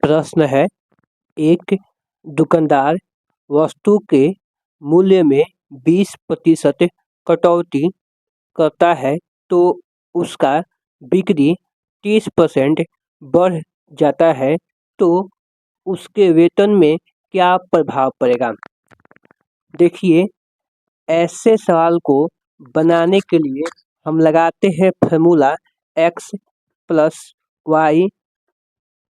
प्रश्न है, एक दुकानदार वस्तु के मूल्य में 20% कटौती करता है तो उसका बिक्री 30% बढ़ जाता है तो उसके वेतन में क्या प्रभाव पड़ेगा। देखिए, ऐसे सवाल को बनाने के लिए हम लगाते हैं formula x plus y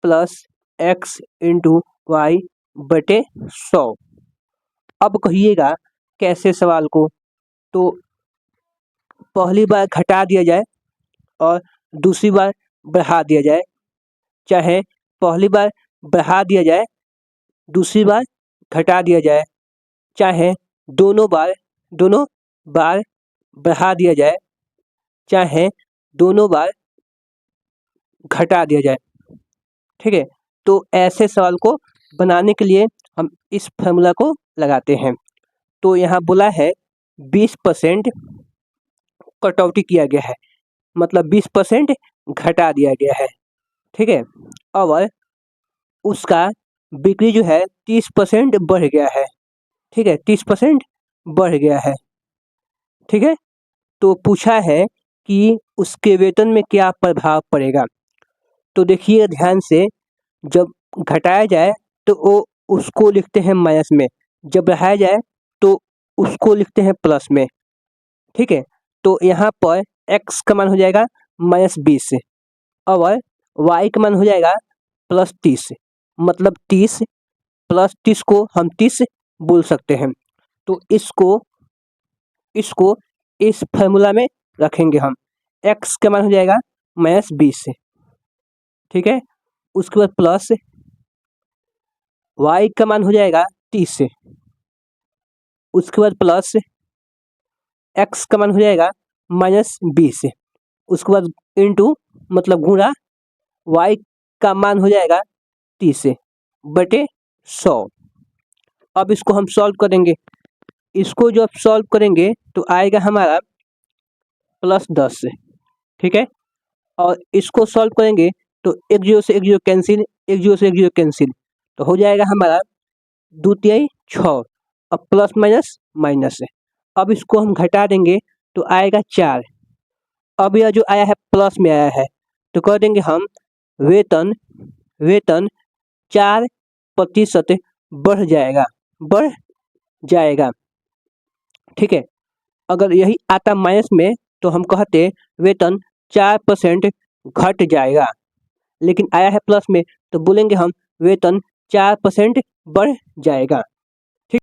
plus x into y बटे 100। अब कहिएगा कैसे सवाल को, तो पहली बार घटा दिया जाए और दूसरी बार बढ़ा दिया जाए, चाहे पहली बार बढ़ा दिया जाए दूसरी बार घटा दिया जाए, चाहे दोनों बार बढ़ा दिया जाए, चाहे दोनों बार घटा दिया जाए। ठीक है, तो ऐसे सवाल को बनाने के लिए हम इस फॉर्मूला को लगाते हैं। तो यहाँ बोला है 20% कटौती किया गया है, मतलब 20% घटा दिया गया है। ठीक है, और उसका बिक्री जो है 30% बढ़ गया है। ठीक है, 30% बढ़ गया है। ठीक है, तो पूछा है कि उसके वेतन में क्या प्रभाव पड़ेगा। तो देखिए ध्यान से, जब घटाया जाए तो वो उसको लिखते हैं माइनस में, जब बढ़ाया जाए तो उसको लिखते हैं प्लस में। ठीक है, तो यहाँ पर x का मान हो जाएगा -20 और y का मान हो जाएगा +30, मतलब 30 प्लस 30 को हम 30 बोल सकते हैं। तो इसको इस फॉर्मूला में रखेंगे हम। x का मान हो जाएगा -20। ठीक है, उसके बाद प्लस y का मान हो जाएगा 30, उसके बाद प्लस x का मान हो जाएगा -20, उसके बाद इंटू मतलब गुणा y का मान हो जाएगा 30 बटे 100। अब इसको हम सॉल्व करेंगे। इसको जो आप सॉल्व करेंगे तो आएगा हमारा +10। ठीक है, और इसको सॉल्व करेंगे तो एक जीरो से एक जीरो कैंसिल, एक जीरो से एक जीरो कैंसिल, तो हो जाएगा हमारा 2 तिहाई 6 और प्लस माइनस माइनस। अब इसको हम घटा देंगे तो आएगा 4। अब यह जो आया है प्लस में आया है तो कह देंगे हम वेतन 4% बढ़ जाएगा। ठीक है, अगर यही आता माइनस में तो हम कहते वेतन 4% घट जाएगा, लेकिन आया है प्लस में तो बोलेंगे हम वेतन 4% बढ़ जाएगा। ठीक,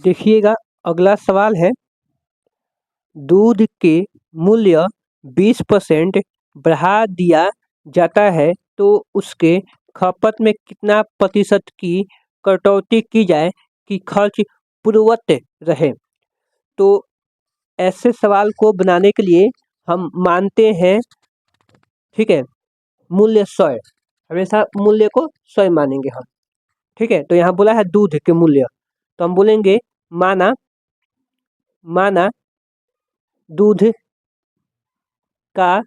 देखिएगा अगला सवाल है, दूध के मूल्य 20% बढ़ा दिया जाता है तो उसके खपत में कितना प्रतिशत की कटौती की जाए कि खर्च पूर्ववत रहे। तो ऐसे सवाल को बनाने के लिए हम मानते हैं, ठीक है, मूल्य 100, हमेशा मूल्य को 100 मानेंगे हम। ठीक है, तो यहाँ बोला है दूध के मूल्य, तो हम बोलेंगे माना दूध का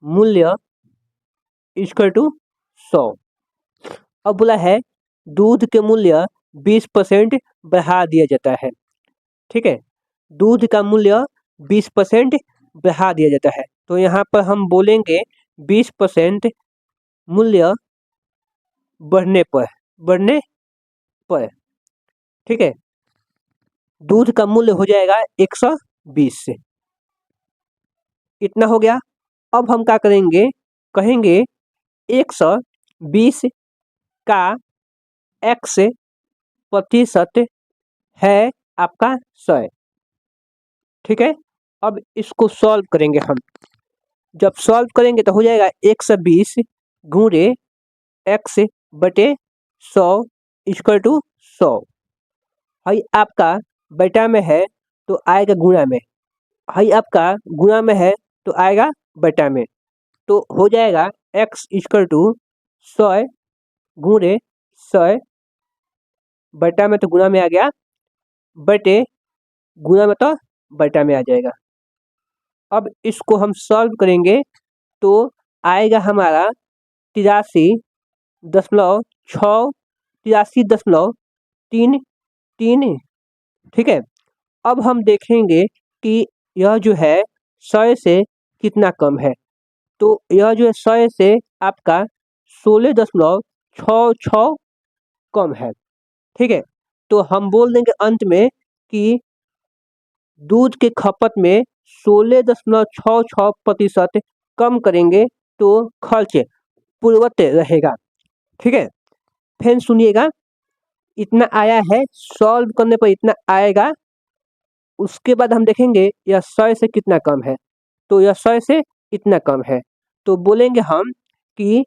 मूल्य इक्वल टू 100। अब बोला है दूध के मूल्य 20% बढ़ा दिया जाता है। ठीक है, दूध का मूल्य 20% बढ़ा दिया जाता है, तो यहाँ पर हम बोलेंगे 20% मूल्य बढ़ने पर। ठीक है, दूध का मूल्य हो जाएगा 120 से, इतना हो गया। अब हम क्या करेंगे, कहेंगे 120 का x% है आपका 100। ठीक है, अब इसको सॉल्व करेंगे हम। जब सॉल्व करेंगे तो हो जाएगा 120 गुणे x बटे 100 इक्वल टू 100। हाई आपका बटा में है तो आएगा गुणा में, हाई आपका गुणा में है तो आएगा बटा में, तो हो जाएगा x इक्वल टू 100 गुणे 100, बटा में तो गुणा में आ गया, बटे गुणा में तो बटा में आ जाएगा। अब इसको हम सॉल्व करेंगे तो आएगा हमारा 83 83.33, ठीक है। अब हम देखेंगे कि यह जो है 100 से कितना कम है। तो यह जो है 100 से आपका 16.66 कम है, ठीक है। तो हम बोल देंगे अंत में कि दूध के खपत में 16.66% कम करेंगे तो खर्च पूर्ववत रहेगा, ठीक है। फिर सुनिएगा, इतना आया है, सॉल्व करने पर इतना आएगा। उसके बाद हम देखेंगे यह 100 से कितना कम है। तो यह 100 से इतना कम है, तो बोलेंगे हम कि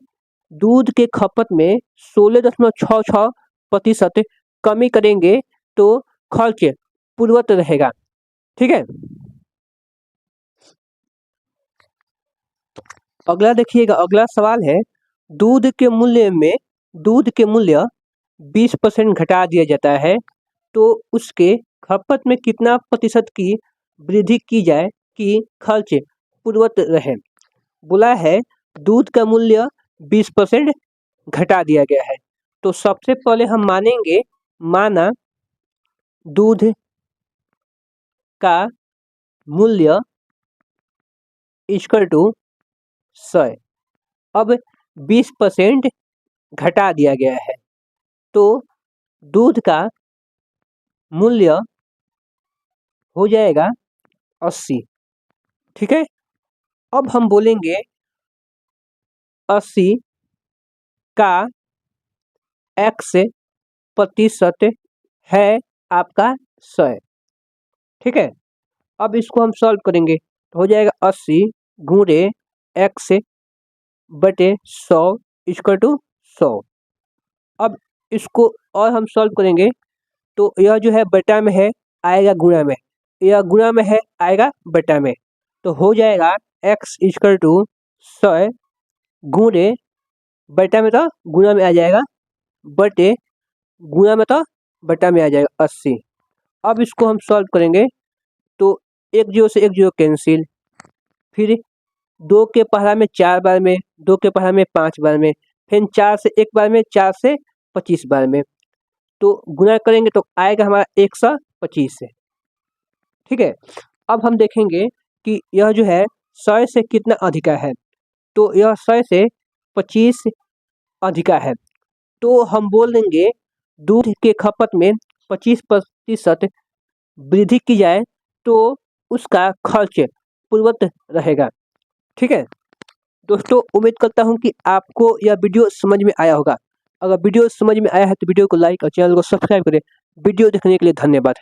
दूध के खपत में 16.66% कमी करेंगे तो खर्च पूर्ववत रहेगा, ठीक है। अगला देखिएगा, अगला सवाल है, दूध के मूल्य 20% घटा दिया जाता है तो उसके खपत में कितना प्रतिशत की वृद्धि की जाए कि खर्च पूर्ववत रहे। बोला है दूध का मूल्य 20% घटा दिया गया है। तो सबसे पहले हम मानेंगे, माना दूध का मूल्य इक्वल टू 100। अब 20% घटा दिया गया है तो दूध का मूल्य हो जाएगा 80, ठीक है। अब हम बोलेंगे 80 का x प्रतिशत है आपका 100, ठीक है। अब इसको हम सॉल्व करेंगे तो हो जाएगा 80 गुणे x बटे 100 इक्वल टू 100। अब इसको और हम सॉल्व करेंगे तो यह जो है बटा में है आएगा गुणा में, यह गुणा में है आएगा बटा में, तो हो जाएगा x इक्वल टू 100 गुणे बटा में तो गुणा में आ जाएगा, बटे गुणा में तो बटा में आ जाएगा 80। अब इसको हम सॉल्व करेंगे तो एक जीरो से एक जीरो कैंसिल, फिर 2 के पहाड़ा में 4 बार में, 2 के पहाड़ा में 5 बार में, फिर 4 से 1 बार में, 4 से 25 बार में, तो गुणा करेंगे तो आएगा हमारा 125 से, ठीक है। अब हम देखेंगे कि यह जो है 100 से कितना अधिका है। तो यह 100 से 25 अधिका है, तो हम बोल देंगे दूध के खपत में 25% वृद्धि की जाए तो उसका खर्च पूर्ववत रहेगा, ठीक है। दोस्तों उम्मीद करता हूँ कि आपको यह वीडियो समझ में आया होगा। अगर वीडियो समझ में आया है तो वीडियो को लाइक और चैनल को सब्सक्राइब करें। वीडियो देखने के लिए धन्यवाद।